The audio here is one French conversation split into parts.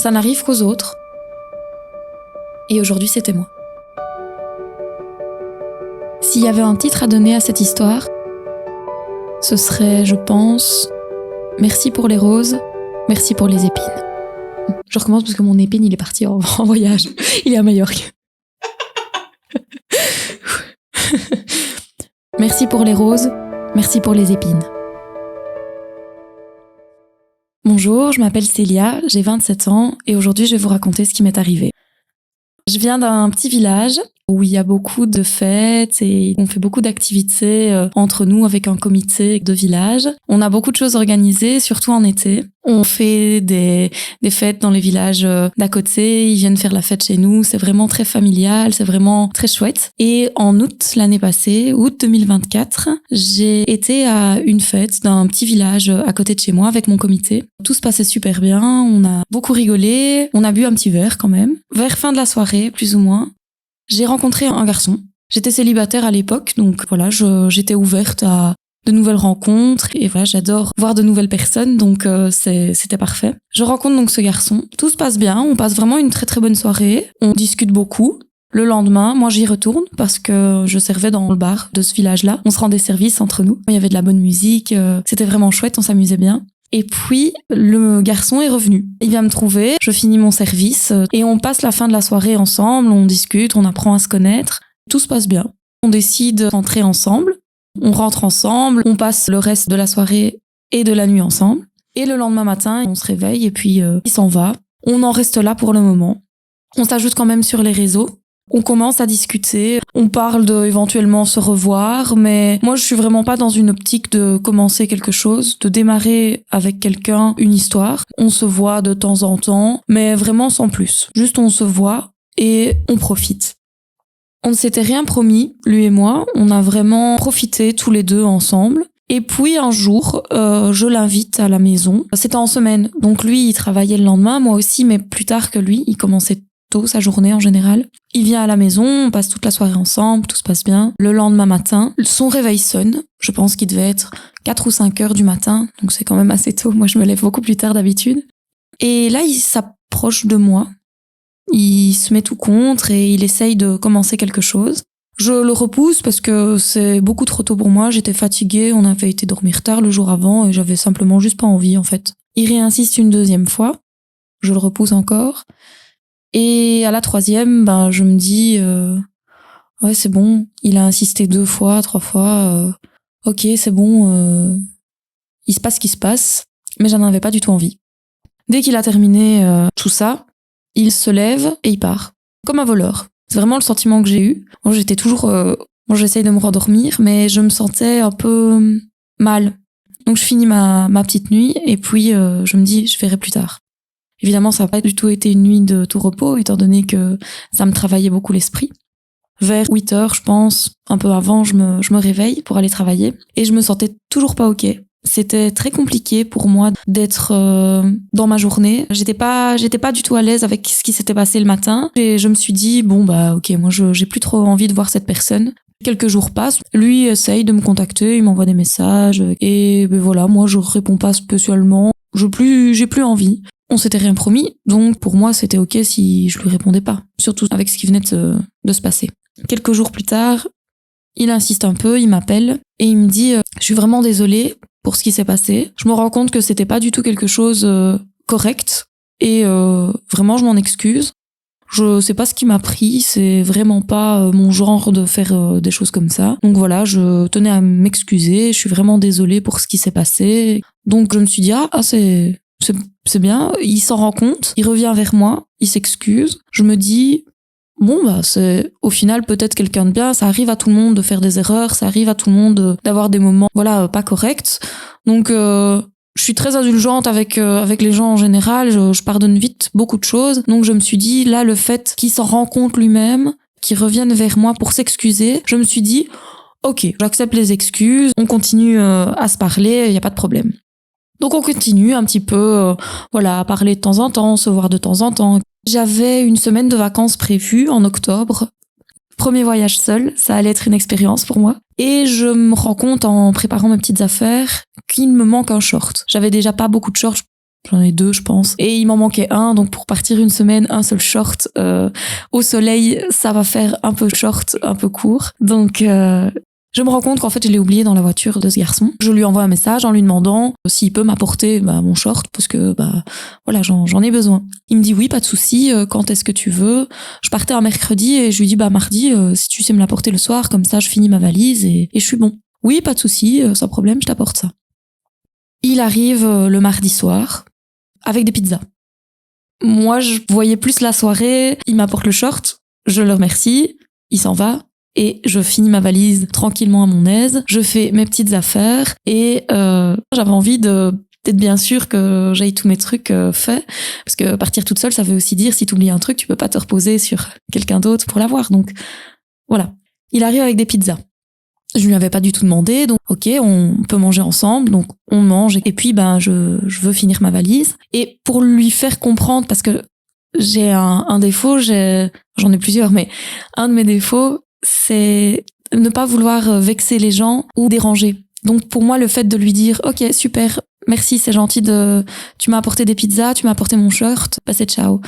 Ça n'arrive qu'aux autres. Et aujourd'hui, c'était moi. S'il y avait un titre à donner à cette histoire, ce serait, je pense, merci pour les roses, merci pour les épines. Je recommence parce que mon épine, il est parti en voyage. Il est à Majorque. Merci pour les roses, merci pour les épines. Bonjour, je m'appelle Célia, j'ai 27 ans et aujourd'hui je vais vous raconter ce qui m'est arrivé. Je viens d'un petit village où il y a beaucoup de fêtes et on fait beaucoup d'activités entre nous avec un comité de village. On a beaucoup de choses organisées, surtout en été. On fait des fêtes dans les villages d'à côté, ils viennent faire la fête chez nous, c'est vraiment très familial, c'est vraiment très chouette. Et en août l'année passée, août 2024, j'ai été à une fête d'un petit village à côté de chez moi avec mon comité. Tout se passait super bien, on a beaucoup rigolé, on a bu un petit verre quand même. Vers fin de la soirée, plus ou moins, j'ai rencontré un garçon. J'étais célibataire à l'époque, donc voilà, j'étais ouverte à de nouvelles rencontres et voilà, j'adore voir de nouvelles personnes, donc c'était parfait. Je rencontre donc ce garçon, tout se passe bien, on passe vraiment une très très bonne soirée, on discute beaucoup. Le lendemain, moi j'y retourne parce que je servais dans le bar de ce village-là. On se rendait service entre nous, il y avait de la bonne musique, c'était vraiment chouette, on s'amusait bien. Et puis, le garçon est revenu. Il vient me trouver, je finis mon service et on passe la fin de la soirée ensemble, on discute, on apprend à se connaître. Tout se passe bien. On décide de rentrer ensemble, on rentre ensemble, on passe le reste de la soirée et de la nuit ensemble. Et le lendemain matin, on se réveille et puis il s'en va. On en reste là pour le moment. On s'ajoute quand même sur les réseaux. On commence à discuter, on parle de éventuellement se revoir, mais moi je suis vraiment pas dans une optique de commencer quelque chose, de démarrer avec quelqu'un une histoire. On se voit de temps en temps, mais vraiment sans plus. Juste on se voit et on profite. On ne s'était rien promis, lui et moi, on a vraiment profité tous les deux ensemble. Et puis un jour, je l'invite à la maison. C'était en semaine, donc lui il travaillait le lendemain, moi aussi, mais plus tard que lui, il commençait tôt sa journée en général. Il vient à la maison, on passe toute la soirée ensemble, tout se passe bien. Le lendemain matin, son réveil sonne. Je pense qu'il devait être 4 ou 5 heures du matin, donc c'est quand même assez tôt. Moi, je me lève beaucoup plus tard d'habitude. Et là, il s'approche de moi. Il se met tout contre et il essaye de commencer quelque chose. Je le repousse parce que c'est beaucoup trop tôt pour moi. J'étais fatiguée, on avait été dormir tard le jour avant et j'avais simplement juste pas envie, en fait. Il réinsiste une deuxième fois. Je le repousse encore. Et à la troisième, je me dis, ouais, c'est bon. Il a insisté 2 fois, 3 fois. Ok, c'est bon. Il se passe ce qui se passe. Mais j'en avais pas du tout envie. Dès qu'il a terminé tout ça, il se lève et il part. Comme un voleur. C'est vraiment le sentiment que j'ai eu. Moi, j'étais toujours... j'essaye de me rendormir, mais je me sentais un peu mal. Donc je finis ma petite nuit et puis je me dis, je verrai plus tard. Évidemment, ça n'a pas du tout été une nuit de tout repos, étant donné que ça me travaillait beaucoup l'esprit. Vers 8 heures, je pense, un peu avant, je me réveille pour aller travailler. Et je me sentais toujours pas ok. C'était très compliqué pour moi d'être dans ma journée. J'étais pas du tout à l'aise avec ce qui s'était passé le matin. Et je me suis dit, ok, moi j'ai plus trop envie de voir cette personne. Quelques jours passent, lui essaye de me contacter, il m'envoie des messages. Et voilà, moi je réponds pas spécialement. J'ai plus envie. On s'était rien promis, donc pour moi c'était ok si je lui répondais pas, surtout avec ce qui venait de se passer. Quelques jours plus tard, il insiste un peu, il m'appelle et il me dit je suis vraiment désolée pour ce qui s'est passé. Je me rends compte que c'était pas du tout quelque chose correct et vraiment je m'en excuse. Je sais pas ce qui m'a pris, c'est vraiment pas mon genre de faire des choses comme ça. Donc voilà, je tenais à m'excuser, je suis vraiment désolée pour ce qui s'est passé. Donc je me suis dit c'est bien, il s'en rend compte, il revient vers moi, il s'excuse. Je me dis, c'est au final peut-être quelqu'un de bien, ça arrive à tout le monde de faire des erreurs, ça arrive à tout le monde d'avoir des moments pas corrects. Donc je suis très indulgente avec les gens en général, je pardonne vite beaucoup de choses. Donc je me suis dit, là, le fait qu'il s'en rend compte lui-même, qu'il revienne vers moi pour s'excuser, je me suis dit, ok, j'accepte les excuses, on continue à se parler, il y a pas de problème. Donc on continue un petit peu, à parler de temps en temps, se voir de temps en temps. J'avais une semaine de vacances prévue en octobre. Premier voyage seul, ça allait être une expérience pour moi. Et je me rends compte en préparant mes petites affaires qu'il me manque un short. J'avais déjà pas beaucoup de shorts. J'en ai 2, je pense. Et il m'en manquait un, donc pour partir une semaine, un seul short au soleil, ça va faire un peu short, un peu court. Donc je me rends compte qu'en fait, je l'ai oublié dans la voiture de ce garçon. Je lui envoie un message en lui demandant s'il peut m'apporter mon short, parce que voilà, j'en ai besoin. Il me dit oui, pas de souci. Quand est-ce que tu veux? Je partais un mercredi et je lui dis mardi, si tu sais me l'apporter le soir, comme ça, je finis ma valise et je suis bon. Oui, pas de souci, sans problème, je t'apporte ça. Il arrive le mardi soir avec des pizzas. Moi, je voyais plus la soirée. Il m'apporte le short, je le remercie, il s'en va. Et je finis ma valise tranquillement à mon aise. Je fais mes petites affaires et j'avais envie d'être bien sûr que j'aille tous mes trucs faits. Parce que partir toute seule, ça veut aussi dire si tu oublies un truc, tu peux pas te reposer sur quelqu'un d'autre pour l'avoir. Donc voilà. Il arrive avec des pizzas. Je lui avais pas du tout demandé, donc ok, on peut manger ensemble, donc on mange. Et puis je veux finir ma valise. Et pour lui faire comprendre, parce que j'ai un défaut, j'en ai plusieurs, mais un de mes défauts, c'est ne pas vouloir vexer les gens ou déranger. Donc pour moi, le fait de lui dire ok, super, merci, c'est gentil, tu m'as apporté des pizzas, tu m'as apporté mon shirt, c'est ciao.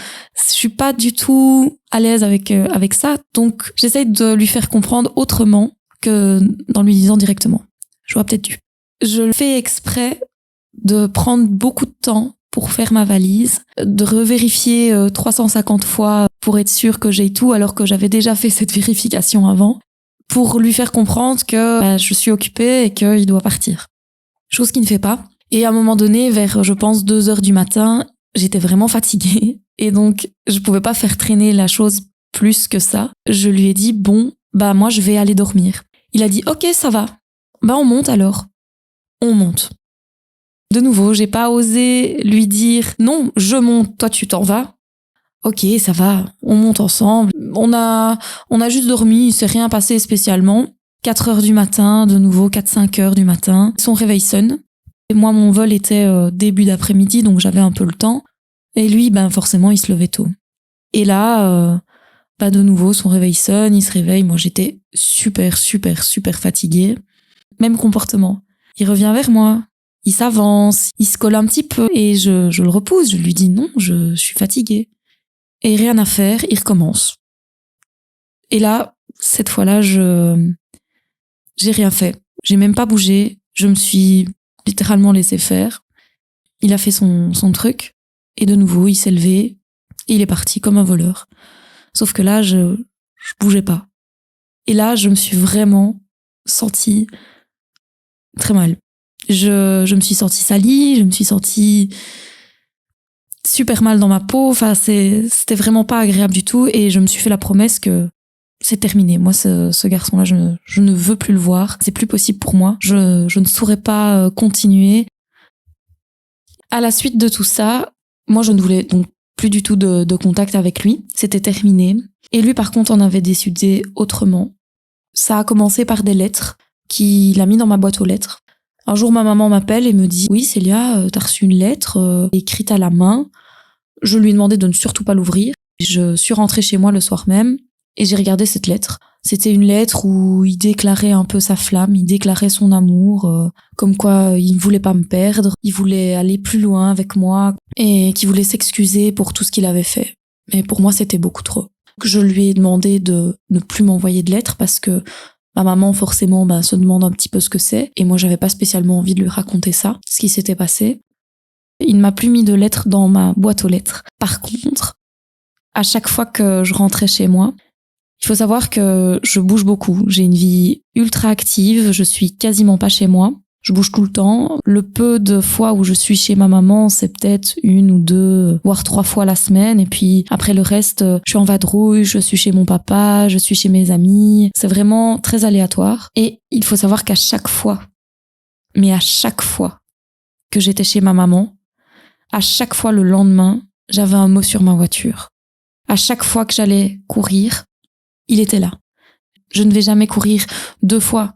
Je suis pas du tout à l'aise avec ça, donc j'essaye de lui faire comprendre autrement que dans lui disant directement. J'aurais peut-être dû. Je le fais exprès de prendre beaucoup de temps pour faire ma valise, de revérifier 350 fois pour être sûr que j'ai tout, alors que j'avais déjà fait cette vérification avant, pour lui faire comprendre que je suis occupée et qu'il doit partir. Chose qu'il ne fait pas. Et à un moment donné, vers, je pense, 2h du matin, j'étais vraiment fatiguée. Et donc, je pouvais pas faire traîner la chose plus que ça. Je lui ai dit, bon, moi, je vais aller dormir. Il a dit, ok, ça va. On monte alors. On monte. De nouveau, j'ai pas osé lui dire non, je monte, toi tu t'en vas. Ok, ça va, on monte ensemble. On a juste dormi, il s'est rien passé spécialement. 4h du matin, de nouveau 4-5 heures du matin. Son réveil sonne. Et moi, mon vol était début d'après-midi, donc j'avais un peu le temps. Et lui, forcément, il se levait tôt. Et là, de nouveau, son réveil sonne, il se réveille. Moi, j'étais super, super, super fatiguée. Même comportement. Il revient vers moi. Il s'avance, il se colle un petit peu et je le repousse, je lui dis non, je suis fatiguée. Et rien à faire, il recommence. Et là, cette fois-là, j'ai rien fait. J'ai même pas bougé, je me suis littéralement laissé faire. Il a fait son truc et de nouveau, il s'est levé et il est parti comme un voleur. Sauf que là, je bougeais pas. Et là, je me suis vraiment sentie très mal. Je me suis sentie salie, je me suis sentie super mal dans ma peau. Enfin, c'était vraiment pas agréable du tout. Et je me suis fait la promesse que c'est terminé. Moi, ce garçon-là, je ne veux plus le voir. C'est plus possible pour moi. Je ne saurais pas continuer. À la suite de tout ça, moi, je ne voulais donc plus du tout de contact avec lui. C'était terminé. Et lui, par contre, en avait décidé autrement. Ça a commencé par des lettres qu'il a mis dans ma boîte aux lettres. Un jour, ma maman m'appelle et me dit « Oui, Célia, t'as reçu une lettre écrite à la main. » Je lui ai demandé de ne surtout pas l'ouvrir. Je suis rentrée chez moi le soir même et j'ai regardé cette lettre. C'était une lettre où il déclarait un peu sa flamme, il déclarait son amour, comme quoi il ne voulait pas me perdre, il voulait aller plus loin avec moi et qu'il voulait s'excuser pour tout ce qu'il avait fait. Mais pour moi, c'était beaucoup trop. Je lui ai demandé de ne plus m'envoyer de lettres parce que ma maman, forcément, se demande un petit peu ce que c'est. Et moi, j'avais pas spécialement envie de lui raconter ça, ce qui s'était passé. Il ne m'a plus mis de lettres dans ma boîte aux lettres. Par contre, à chaque fois que je rentrais chez moi, il faut savoir que je bouge beaucoup. J'ai une vie ultra active, je suis quasiment pas chez moi. Je bouge tout le temps. Le peu de fois où je suis chez ma maman, c'est peut-être 1 ou 2, voire 3 fois la semaine. Et puis après le reste, je suis en vadrouille, je suis chez mon papa, je suis chez mes amis. C'est vraiment très aléatoire. Et il faut savoir qu'à chaque fois, mais à chaque fois que j'étais chez ma maman, à chaque fois le lendemain, j'avais un mot sur ma voiture. À chaque fois que j'allais courir, il était là. Je ne vais jamais courir 2 fois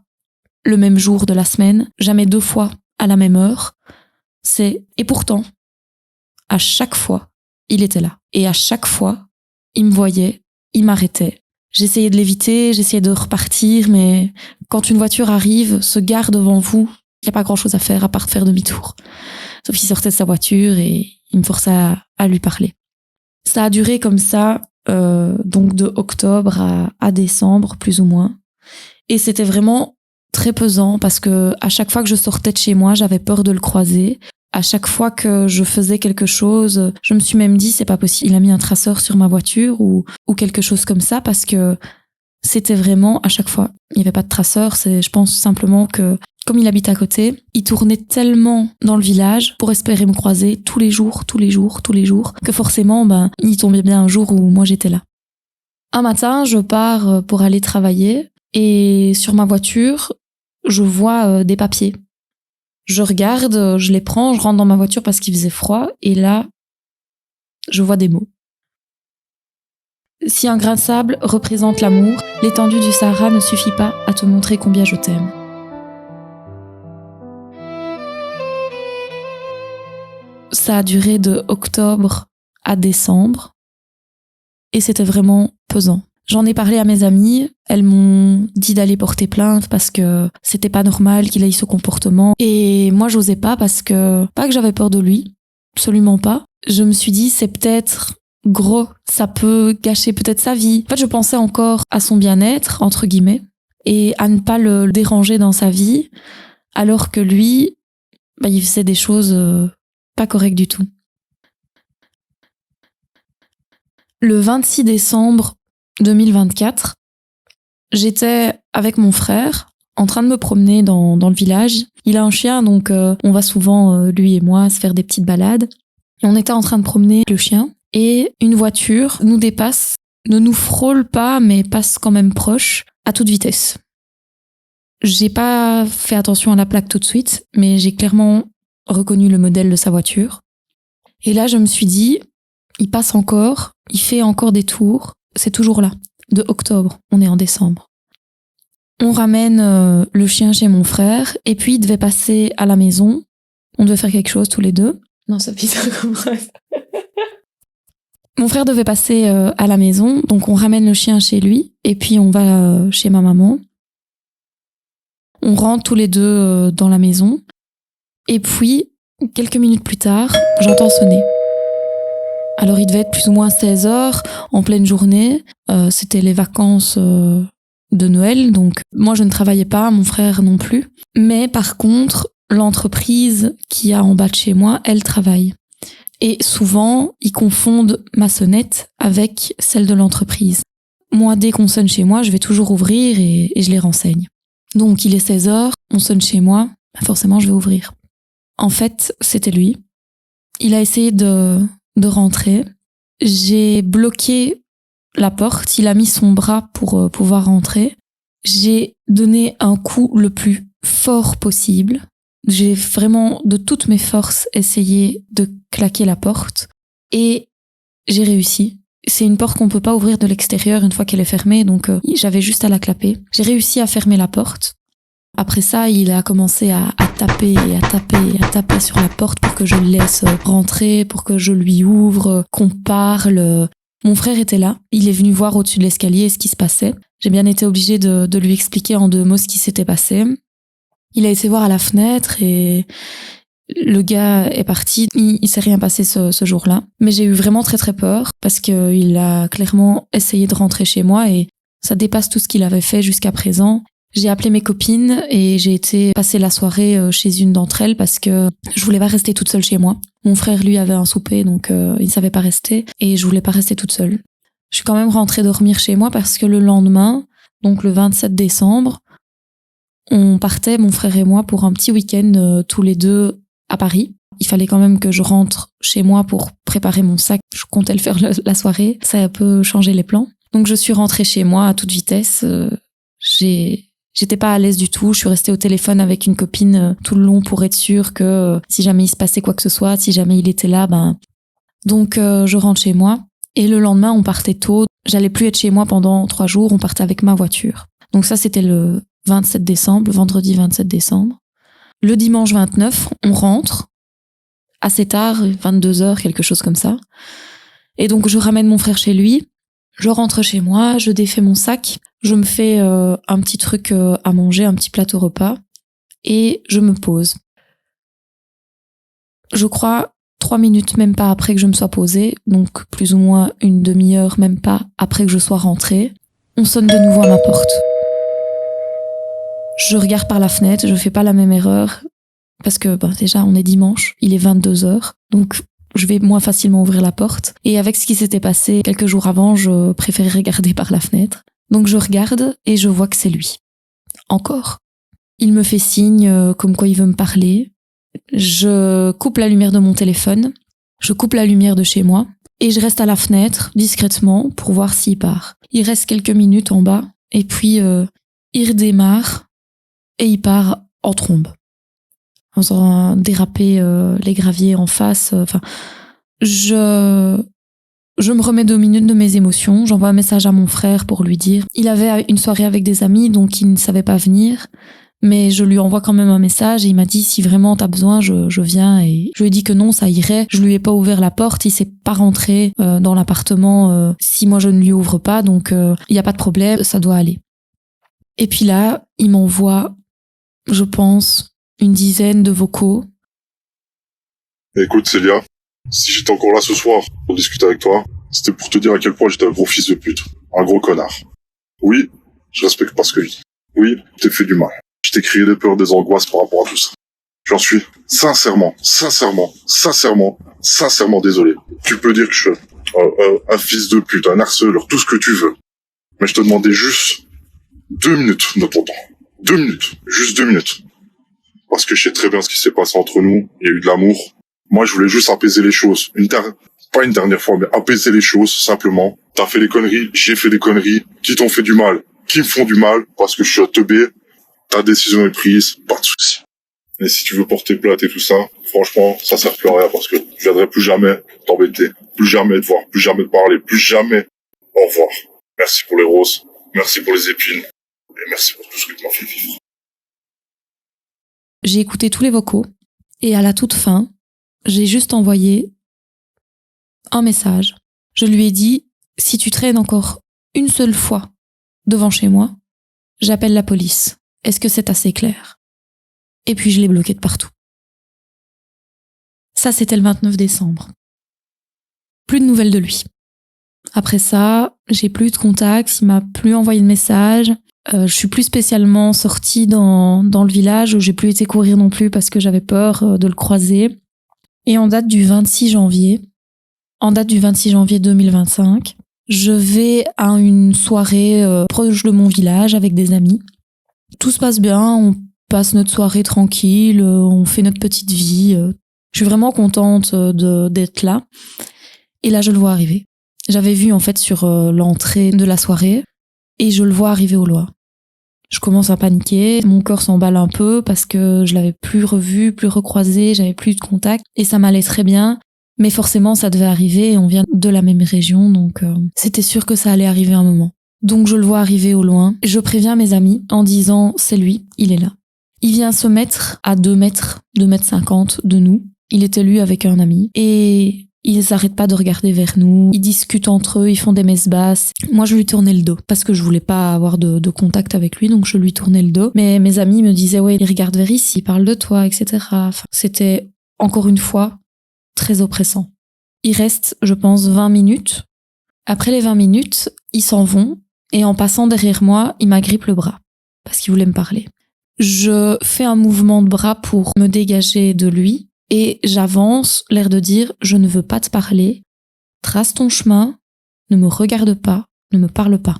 le même jour de la semaine, jamais 2 fois à la même heure. Et pourtant, à chaque fois, il était là. Et à chaque fois, il me voyait, il m'arrêtait. J'essayais de l'éviter, j'essayais de repartir, mais quand une voiture arrive, se gare devant vous, il n'y a pas grand-chose à faire à part faire demi-tour. Sauf qu'il sortait de sa voiture et il me forçait à lui parler. Ça a duré comme ça, donc de octobre à décembre, plus ou moins. Et c'était vraiment très pesant parce que à chaque fois que je sortais de chez moi, j'avais peur de le croiser. À chaque fois que je faisais quelque chose, je me suis même dit, c'est pas possible, il a mis un traceur sur ma voiture ou quelque chose comme ça, parce que c'était vraiment à chaque fois. Il n'y avait pas de traceur, je pense simplement que, comme il habite à côté, il tournait tellement dans le village pour espérer me croiser tous les jours, que forcément, il tombait bien un jour où moi j'étais là. Un matin, je pars pour aller travailler et sur ma voiture, je vois des papiers. Je regarde, je les prends, je rentre dans ma voiture parce qu'il faisait froid et là, je vois des mots. Si un grain de sable représente l'amour, l'étendue du Sahara ne suffit pas à te montrer combien je t'aime. Ça a duré de octobre à décembre et c'était vraiment pesant. J'en ai parlé à mes amies, elles m'ont dit d'aller porter plainte parce que c'était pas normal qu'il ait ce comportement. Et moi, j'osais pas parce que, pas que j'avais peur de lui, absolument pas. Je me suis dit, c'est peut-être gros, ça peut gâcher peut-être sa vie. En fait, je pensais encore à son bien-être, entre guillemets, et à ne pas le déranger dans sa vie, alors que lui, il faisait des choses pas correctes du tout. Le 26 décembre 2024, j'étais avec mon frère en train de me promener dans le village. Il a un chien, donc on va souvent, lui et moi, se faire des petites balades. Et on était en train de promener le chien et une voiture nous dépasse, ne nous frôle pas, mais passe quand même proche, à toute vitesse. J'ai pas fait attention à la plaque tout de suite, mais j'ai clairement reconnu le modèle de sa voiture. Et là, je me suis dit, il passe encore, il fait encore des tours, c'est toujours là. De octobre, on est en décembre. On ramène le chien chez mon frère, et puis il devait passer à la maison. On devait faire quelque chose tous les deux. Non, ça fait ça comme ça. Mon frère devait passer à la maison, donc on ramène le chien chez lui, et puis on va chez ma maman. On rentre tous les deux dans la maison, et puis, quelques minutes plus tard, j'entends sonner. Alors il devait être plus ou moins 16h, en pleine journée. C'était les vacances de Noël, donc moi je ne travaillais pas, mon frère non plus. Mais par contre, l'entreprise qui a en bas de chez moi, elle travaille. Et souvent, ils confondent ma sonnette avec celle de l'entreprise. Moi, dès qu'on sonne chez moi, je vais toujours ouvrir et je les renseigne. Donc il est 16h, on sonne chez moi, forcément je vais ouvrir. En fait, c'était lui. Il a essayé de rentrer. J'ai bloqué la porte, il a mis son bras pour pouvoir rentrer. J'ai donné un coup le plus fort possible. J'ai vraiment, de toutes mes forces, essayé de claquer la porte. Et j'ai réussi. C'est une porte qu'on peut pas ouvrir de l'extérieur une fois qu'elle est fermée, donc j'avais juste à la clapper. J'ai réussi à fermer la porte. Après ça, il a commencé à taper et à taper sur la porte pour que je le laisse rentrer, pour que je lui ouvre, qu'on parle. Mon frère était là. Il est venu voir au-dessus de l'escalier ce qui se passait. J'ai bien été obligée de lui expliquer en 2 mots ce qui s'était passé. Il a été voir à la fenêtre et le gars est parti. Il s'est rien passé ce jour-là. Mais j'ai eu vraiment très très peur parce qu'il a clairement essayé de rentrer chez moi et ça dépasse tout ce qu'il avait fait jusqu'à présent. J'ai appelé mes copines et j'ai été passer la soirée chez une d'entre elles parce que je voulais pas rester toute seule chez moi. Mon frère, lui, avait un souper, donc il savait pas rester et je voulais pas rester toute seule. Je suis quand même rentrée dormir chez moi parce que le lendemain, donc le 27 décembre, on partait, mon frère et moi, pour un petit week-end tous les deux à Paris. Il fallait quand même que je rentre chez moi pour préparer mon sac. Je comptais le faire la soirée. Ça a un peu changé les plans. Donc je suis rentrée chez moi à toute vitesse. J'étais pas à l'aise du tout. Je suis restée au téléphone avec une copine tout le long pour être sûre que si jamais il se passait quoi que ce soit, si jamais il était là, Donc je rentre chez moi. Et le lendemain, on partait tôt. J'allais plus être chez moi pendant 3 jours. On partait avec ma voiture. Donc ça, c'était le 27 décembre, vendredi 27 décembre. Le dimanche 29, on rentre assez tard, 22h, quelque chose comme ça. Et donc je ramène mon frère chez lui. Je rentre chez moi, je défais mon sac, je me fais un petit truc à manger, un petit plateau repas, et je me pose. Je crois 3 minutes, même pas après que je me sois posée, donc plus ou moins une demi-heure, même pas après que je sois rentrée, on sonne de nouveau à ma porte. Je regarde par la fenêtre, je fais pas la même erreur, parce que déjà on est dimanche, il est 22h, donc je vais moins facilement ouvrir la porte. Et avec ce qui s'était passé quelques jours avant, je préférais regarder par la fenêtre. Donc je regarde et je vois que c'est lui. Encore. Il me fait signe comme quoi il veut me parler. Je coupe la lumière de mon téléphone, je coupe la lumière de chez moi et je reste à la fenêtre discrètement pour voir s'il part. Il reste quelques minutes en bas et puis il redémarre et il part en trombe. En faisant déraper les graviers en face. Je me remets 2 minutes de mes émotions. J'envoie un message à mon frère pour lui dire. Il avait une soirée avec des amis, donc il ne savait pas venir. Mais je lui envoie quand même un message et il m'a dit si vraiment t'as besoin, je viens. Et je lui ai dit que non, ça irait. Je lui ai pas ouvert la porte, il s'est pas rentré dans l'appartement si moi je ne lui ouvre pas. Donc il y a pas de problème, ça doit aller. Et puis là, il m'envoie, je pense, une dizaine de vocaux. Écoute Célia, si j'étais encore là ce soir pour discuter avec toi, c'était pour te dire à quel point j'étais un gros fils de pute, un gros connard. Oui, je respecte pas ce que je dis. Oui, je t'ai fait du mal. Je t'ai créé des peurs, des angoisses par rapport à tout ça. J'en suis sincèrement désolé. Tu peux dire que je suis un fils de pute, un harceleur, tout ce que tu veux. Mais je te demandais juste 2 minutes de ton temps. 2 minutes. Juste 2 minutes. Parce que je sais très bien ce qui s'est passé entre nous. Il y a eu de l'amour. Moi, je voulais juste apaiser les choses. Pas une dernière fois, mais apaiser les choses, simplement. T'as fait des conneries, j'ai fait des conneries. Qui t'ont fait du mal, qui me font du mal, parce que je suis un teubé. Ta décision est prise, pas de souci. Et si tu veux porter plainte et tout ça, franchement, ça sert plus à rien, parce que je viendrai plus jamais t'embêter, plus jamais te voir, plus jamais te parler, plus jamais. Au revoir. Merci pour les roses, merci pour les épines, et merci pour tout ce que tu m'as fait vivre. J'ai écouté tous les vocaux, et à la toute fin, j'ai juste envoyé un message. Je lui ai dit, si tu traînes encore une seule fois devant chez moi, j'appelle la police. Est-ce que c'est assez clair? Et puis je l'ai bloqué de partout. Ça, c'était le 29 décembre. Plus de nouvelles de lui. Après ça, j'ai plus de contacts, il m'a plus envoyé de messages. Je suis plus spécialement sortie dans le village, j'ai plus été courir non plus parce que j'avais peur de le croiser. Et en date du 26 janvier 2025, je vais à une soirée proche de mon village avec des amis. Tout se passe bien, on passe notre soirée tranquille, on fait notre petite vie. Je suis vraiment contente d'être là. Et là, je le vois arriver. J'avais vu en fait sur l'entrée de la soirée et je le vois arriver au loin. Je commence à paniquer, mon cœur s'emballe un peu parce que je l'avais plus revu, plus recroisé, j'avais plus de contact et ça m'allait très bien. Mais forcément, ça devait arriver, on vient de la même région, donc c'était sûr que ça allait arriver un moment. Donc je le vois arriver au loin, je préviens mes amis en disant « c'est lui, il est là ». Il vient se mettre à 2 mètres, 2,50 m de nous. Il était lui avec un ami et ils n'arrêtent pas de regarder vers nous, ils discutent entre eux, ils font des messes basses. Moi, je lui tournais le dos parce que je voulais pas avoir de contact avec lui, donc je lui tournais le dos. Mais mes amis me disaient « ouais, il regarde vers ici, il parle de toi, etc. » Enfin, c'était, encore une fois, très oppressant. Il reste, je pense, 20 minutes. Après les 20 minutes, ils s'en vont et en passant derrière moi, il m'agrippe le bras parce qu'il voulait me parler. Je fais un mouvement de bras pour me dégager de lui et j'avance, l'air de dire « je ne veux pas te parler, trace ton chemin, ne me regarde pas, ne me parle pas ».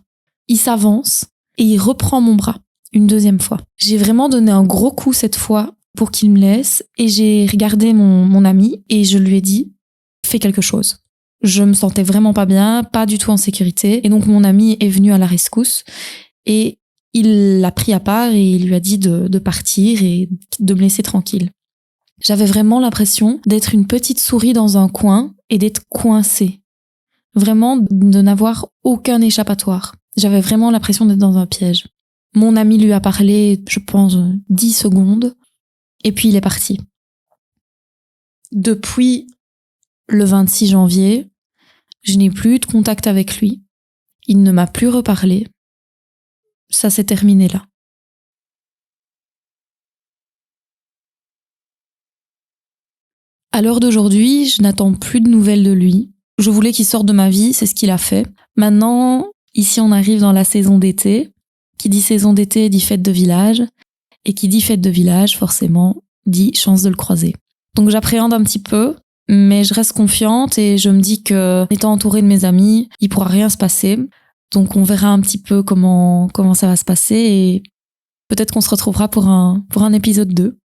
Il s'avance et il reprend mon bras une deuxième fois. J'ai vraiment donné un gros coup cette fois pour qu'il me laisse et j'ai regardé mon ami et je lui ai dit « fais quelque chose ». Je me sentais vraiment pas bien, pas du tout en sécurité et donc mon ami est venu à la rescousse et il l'a pris à part et il lui a dit de partir et de me laisser tranquille. J'avais vraiment l'impression d'être une petite souris dans un coin et d'être coincée. Vraiment de n'avoir aucun échappatoire. J'avais vraiment l'impression d'être dans un piège. Mon ami lui a parlé, je pense, 10 secondes et puis il est parti. Depuis le 26 janvier, je n'ai plus eu de contact avec lui. Il ne m'a plus reparlé. Ça s'est terminé là. À l'heure d'aujourd'hui, je n'attends plus de nouvelles de lui. Je voulais qu'il sorte de ma vie, c'est ce qu'il a fait. Maintenant, ici on arrive dans la saison d'été. Qui dit saison d'été dit fête de village. Et qui dit fête de village, forcément, dit chance de le croiser. Donc j'appréhende un petit peu, mais je reste confiante et je me dis que, étant entourée de mes amis, il pourra rien se passer. Donc on verra un petit peu comment ça va se passer et peut-être qu'on se retrouvera pour un épisode 2.